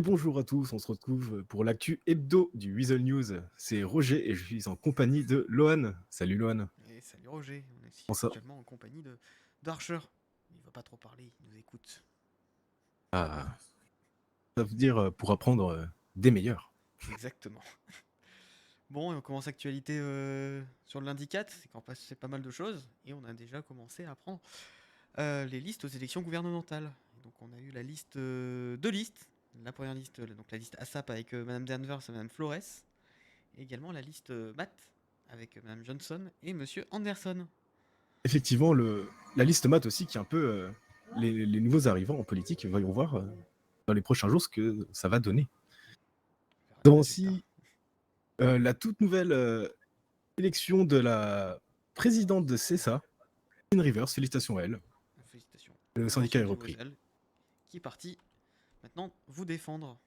Et bonjour à tous, on se retrouve pour l'actu hebdo du Weasel News. C'est Roger et je suis en compagnie de Lohan. Salut Lohan. Et salut Roger, on est ici Comment ça? actuellement en compagnie de d'Archer. Il va pas trop parler, il nous écoute. Ah, ça veut dire pour apprendre des meilleurs. Exactement. Bon, et on commence l'actualité sur le lundi 4, c'est qu'en passé pas mal de choses, et on a déjà commencé à prendre les listes aux élections gouvernementales. Et donc on a eu la liste, deux listes. La première liste, donc la liste ASAP avec Madame Danvers et Madame Flores, et également la liste Matt avec Madame Johnson et Monsieur Anderson. Effectivement, la liste maths aussi qui est un peu les nouveaux arrivants en politique. Voyons voir dans les prochains jours ce que ça va donner. On verra Nous les avons résultats. aussi la toute nouvelle élection de la présidente de CESA, Lynn Rivers. Félicitations à elle. Félicitations. Le syndicat est François repris. Duvoisel qui est parti maintenant vous défendre.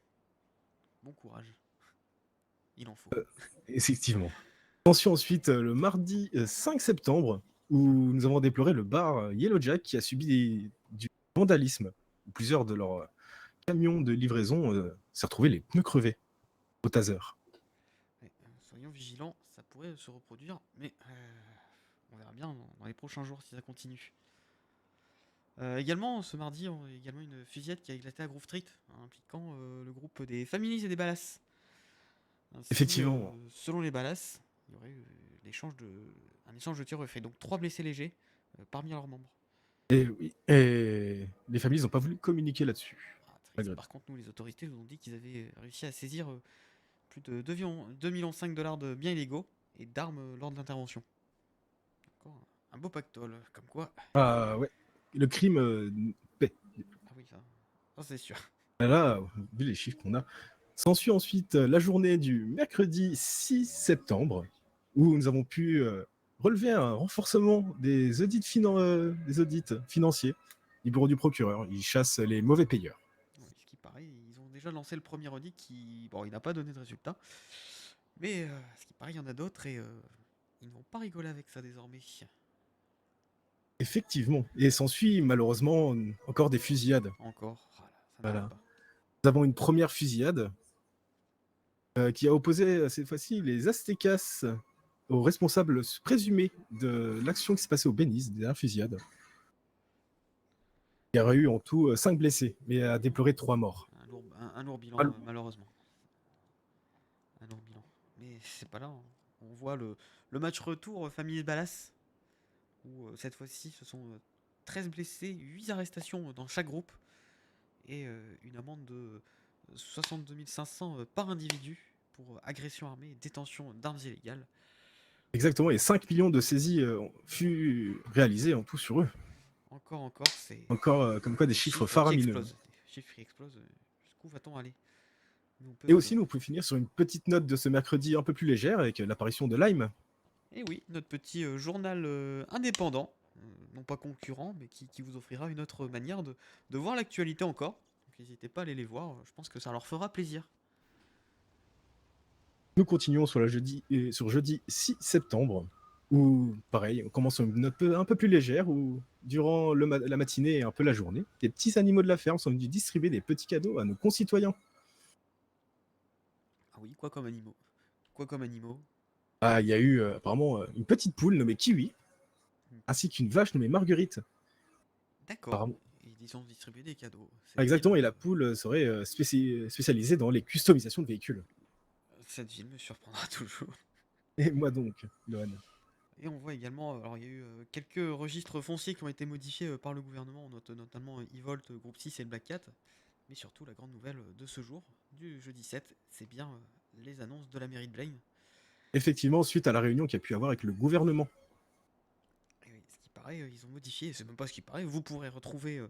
Bon courage, il en faut. Effectivement. Attention ensuite, le mardi 5 septembre, où nous avons déploré le bar Yellow Jack qui a subi du vandalisme. Plusieurs de leurs camions de livraison s'est retrouvé les pneus crevés au taser. Ouais, soyons vigilants, ça pourrait se reproduire, mais on verra bien dans les prochains jours si ça continue. Également, ce mardi, on a également une fusillade qui a éclaté à Grove Street, impliquant le groupe des Families et des Ballas. Ainsi, Effectivement. selon les Ballas, il y aurait eu un échange de tirs fait, donc 3 blessés légers parmi leurs membres. Et, oui, et les familles n'ont pas voulu communiquer là-dessus. Ah, triste. Malgré Par contre, nous, les autorités, nous ont dit qu'ils avaient réussi à saisir plus de 2,5 millions de biens illégaux et d'armes lors de l'intervention. Encore un beau pactole, comme quoi. Ah ouais, le crime paie. Ah oui, ça c'est sûr. Là, vu les chiffres qu'on a. S'ensuit ensuite la journée du mercredi 6 septembre, où nous avons pu relever un renforcement des audits financiers du bureau du procureur. Ils chassent les mauvais payeurs. Oui, ce qui paraît, ils ont déjà lancé le premier audit qui. Bon, il n'a pas donné de résultat. Mais ce qui paraît, il y en a d'autres et ils ne vont pas rigoler avec ça désormais. Effectivement. Et s'ensuit malheureusement encore des fusillades. Encore. Voilà, ça n'arrête Voilà. pas. Nous avons une première fusillade qui a opposé cette fois-ci les Aztecas aux responsables présumés de l'action qui s'est passée au Belize, des dernières fusillades. Il y aurait eu en tout 5 blessés, mais à déplorer 3 morts. Un lourd Ah, bilan, malheureusement. Un lourd bilan. Mais c'est pas là, hein. On voit le match retour Famille Ballas, où cette fois-ci, ce sont 13 blessés, 8 arrestations dans chaque groupe, et une amende de 62 500 par individu pour agression armée et détention d'armes illégales. exactement, et 5 millions de saisies furent réalisées en tout sur eux. Encore, c'est Encore comme quoi des des chiffres chiffres qui faramineux. explosent. Des chiffres qui explosent. Jusqu'où va-t-on aller? Nous, on Et peut. aussi, nous pouvons finir sur une petite note de ce mercredi un peu plus légère avec l'apparition de Lime. Et oui, notre petit journal indépendant, non pas concurrent, mais qui vous offrira une autre manière de voir l'actualité encore. Donc n'hésitez pas à aller les voir, je pense que ça leur fera plaisir. Nous continuons sur jeudi 6 septembre, où, pareil, on commence sur une note un peu plus légère, où, durant la matinée et un peu la journée, des petits animaux de la ferme sont venus distribuer des petits cadeaux à nos concitoyens. Ah oui, quoi comme animaux? Quoi comme animaux? Ah, il y a eu apparemment une petite poule nommée Kiwi, ainsi qu'une vache nommée Marguerite. D'accord. Apparemment. Ils ont distribué des cadeaux. Ah, Cette ville, exactement, et la poule serait spécialisée dans les customisations de véhicules. cette ville me surprendra toujours. Et moi donc, Lohan. Et on voit également, alors il y a eu quelques registres fonciers qui ont été modifiés par le gouvernement, notamment Evolt, Groupe 6 et le Black Cat. Mais surtout, la grande nouvelle de ce jour, du jeudi 7, c'est bien les annonces de la mairie de Blaine. Effectivement, suite à la réunion qu'il y a pu avoir avec le gouvernement. Et oui, ce qui paraît, ils ont modifié, c'est même pas ce qui paraît, vous pourrez retrouver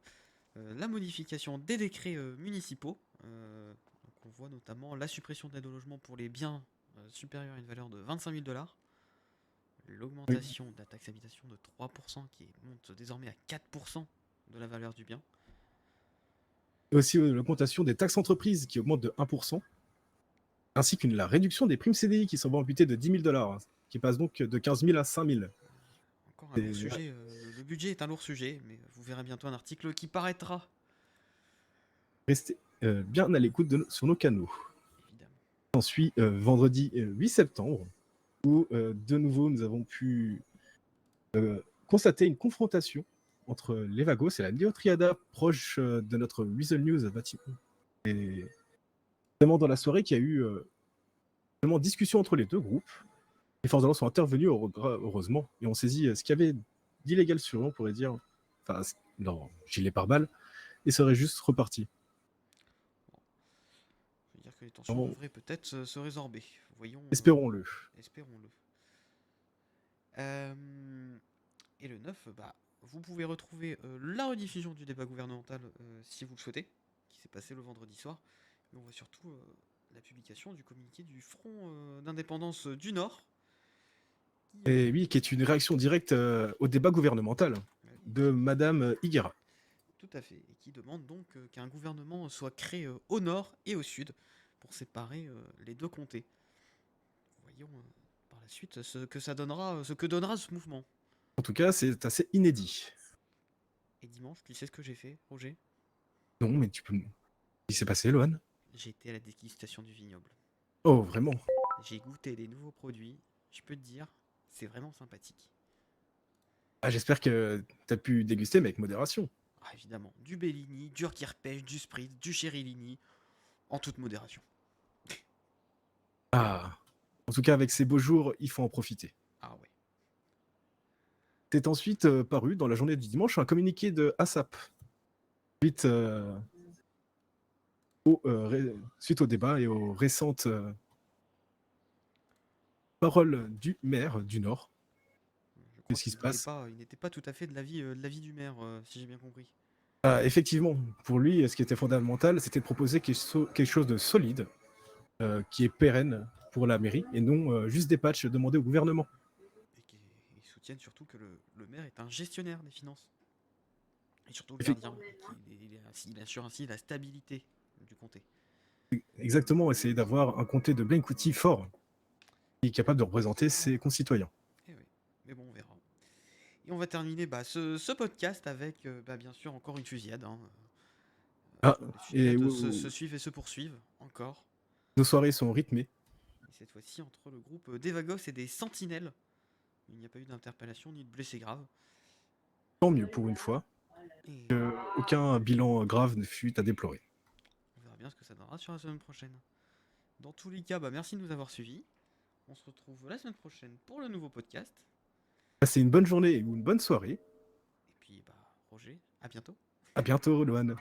la modification des décrets municipaux. Donc on voit notamment la suppression de l'aide au logement pour les biens supérieurs à une valeur de 25 000 dollars, Oui. l'augmentation de la taxe habitation de 3% qui monte désormais à 4% de la valeur du bien. Et aussi l'augmentation des taxes entreprises qui augmente de 1%, ainsi qu'une la réduction des primes CDI qui sont amputées de 10 000 dollars, qui passe donc de 15 000 à 5 000. Encore un lourd sujet, le budget est un lourd sujet, mais vous verrez bientôt un article qui paraîtra. Restez, bien à l'écoute sur nos canaux. évidemment. Ensuite, vendredi 8 septembre, où de nouveau nous avons pu constater une confrontation entre les Vagos et la Néotriada proche de notre Weasel News bâtiment. Et vraiment dans la soirée qu'il y a eu vraiment discussion entre les deux groupes. Les forces de l'ordre sont intervenues heureusement et ont saisi ce qu'il y avait d'illégal sur eux, on pourrait dire. Enfin, non, gilet pare-balles, et serait juste reparti. Je veux dire que les tensions Vraiment, devraient peut-être se résorber. Voyons, espérons-le. espérons-le. Et le 9, bah, vous pouvez retrouver la rediffusion du débat gouvernemental si vous le souhaitez, qui s'est passé le vendredi soir. Mais on voit surtout la publication du communiqué du Front d'indépendance du Nord. Et oui, qui est une réaction directe au débat gouvernemental de Madame Higuera. Tout à fait, et qui demande donc qu'un gouvernement soit créé au nord et au sud pour séparer les deux comtés. Voyons par la suite ce que donnera ce mouvement. En tout cas, c'est assez inédit. Et dimanche, tu sais ce que j'ai fait, Roger? Non, mais tu peux. Qu'est-ce qui s'est passé, Lohan? J'ai été à la dégustation du vignoble. Oh, vraiment? J'ai goûté des nouveaux produits. Je peux te dire, c'est vraiment sympathique. Ah, j'espère que tu as pu déguster, mais avec modération. Ah, évidemment, du Bellini, du Kirpech, du Spritz, du Cherilini, en toute modération. Ah, en tout cas, avec ces beaux jours, il faut en profiter. Ah ouais. C'est ensuite paru dans la journée du dimanche un communiqué de ASAP suite, suite au débat et aux récentes paroles du maire du Nord. Je crois Qu'est-ce qui qu'il se passe? n'était pas tout à fait de l'avis du maire, si j'ai bien compris. Ah, effectivement, pour lui, ce qui était fondamental, c'était de proposer quelque chose de solide, qui est pérenne pour la mairie, et non juste des patchs demandés au gouvernement. Et ils soutiennent surtout que le maire est un gestionnaire des finances. Et surtout le Effe- gardien. Il assure ainsi la stabilité du comté. Exactement, essayer d'avoir un comté de Blencoutty fort, qui est capable de représenter ses concitoyens. Eh oui, mais bon, on verra. Et on va terminer ce podcast avec, bien sûr, encore une fusillade. Hein. Ah, Les et fusillades se suivent et se poursuivent, encore. nos soirées sont rythmées, Et cette fois-ci, entre le groupe des Vagos et des Sentinelles. Il n'y a pas eu d'interpellation ni de blessés graves. tant mieux pour une fois, Et aucun bilan grave ne fut à déplorer. on verra bien ce que ça donnera sur la semaine prochaine. Dans tous les cas, merci de nous avoir suivis. On se retrouve la semaine prochaine pour le nouveau podcast. Passez une bonne journée ou une bonne soirée. Et puis, Roger, à bientôt. À bientôt, Loane.